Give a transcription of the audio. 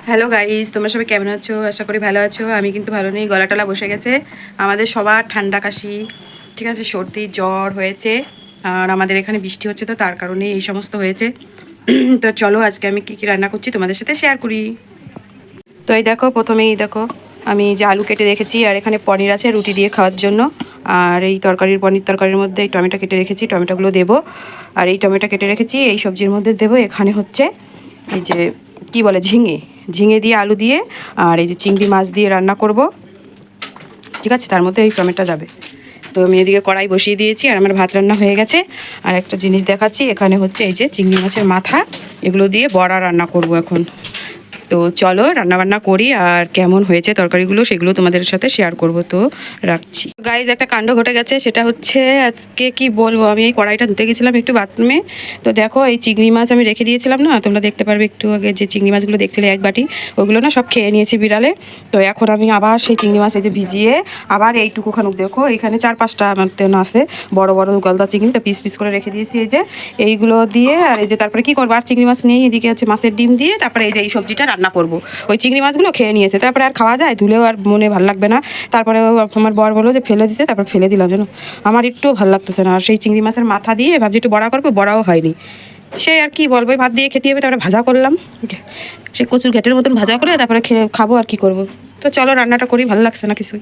Hello guys, তোমরা সবাই কেমন আছো? আশা করি ভালো আছো। আমি কিন্তু ভালো নেই, গলা টলা বসে গেছে। আমাদের সবার ঠান্ডা কাশি, ঠিক আছে, সর্দি জ্বর হয়েছে। আর আমাদের এখানে বৃষ্টি হচ্ছে, তো তার কারণে এই সমস্ত হয়েছে। তো চলো আজকে আমি কি কি রান্না করছি তোমাদের সাথে শেয়ার করি। তো এই দেখো, প্রথমেই দেখো আমি যে আলু কেটে রেখেছি, আর এখানে পনির আছে রুটি দিয়ে খাওয়ার জন্য। আর এই পনির তরকারির মধ্যে এই টমেটো কেটে রেখেছি, টমেটোগুলো দেবো। আর এই টমেটো কেটে রেখেছি এই সবজির মধ্যে দেবো। এখানে হচ্ছে এই যে কি বলে, ঝিঙে ঝিঙে দিয়ে আলু দিয়ে, আর এই যে চিংড়ি মাছ দিয়ে রান্না করব, ঠিক আছে। তার মধ্যে এই টমেটো যাবে। তো আমি এদিকে কড়াই বসিয়ে দিয়েছি, আর আমার ভাত রান্না হয়ে গেছে। আর একটা জিনিস দেখাচ্ছি, এখানে হচ্ছে এই যে চিংড়ি মাছের মাথা, এগুলো দিয়ে বড়া রান্না করব এখন। তো চলো রান্নাবান্না করি, আর কেমন হয়েছে তরকারিগুলো সেগুলো তোমাদের সাথে শেয়ার করব। তো রাখছি। গাইজ, একটা কাণ্ড ঘটে গেছে, সেটা হচ্ছে আজকে কি বলবো, আমি এই কড়াইটা ধুতে গেছিলাম একটু বাথরুমে। তো দেখো এই চিংড়ি মাছ আমি রেখে দিয়েছিলাম না, তোমরা দেখতে পারবে একটু আগে যে চিংড়ি মাছগুলো দেখছিলে এক বাটি, ওগুলো না সব খেয়ে নিয়েছি বিড়ালে। তো এখন আমি আবার সেই চিংড়ি মাছ এই যে ভিজিয়ে আবার এইটুকুখানুক, দেখো এখানে 4-5টা আমার তেন আছে বড় বড় গলদা চিংড়ি, তো পিস পিস করে রেখে দিয়েছি এই যে এইগুলো দিয়ে। আর এই যে তারপরে কি করবো, আর চিংড়ি মাছ নেই, এদিকে আছে মাছের ডিম দিয়ে, তারপরে এই যে এই সবজিটা রান্না করব। ওই চিংড়ি মাছগুলো খেয়ে নিয়েছে, তারপরে আর খাওয়া যায়, ধুলেও আর মনে ভালো লাগবে না। তারপরে আমার বর বললো যে ফেলে দিতে, তারপর ফেলে দিলাম, যেন আমার একটু ভালো লাগতেছে না। আর সেই চিংড়ি মাছের মাথা দিয়ে ভাবছি একটু বড়া করবো, বড়াও হয়নি। সে আর কি বলবো, ভাত দিয়ে খেতে হবে, তারপরে ভাজা করলাম, সে কচুর ঘাটের মতন ভাজা করে তারপরে খাবো, আর কি করব। তো চলো রান্নাটা করি, ভালো লাগছে না কিছুই।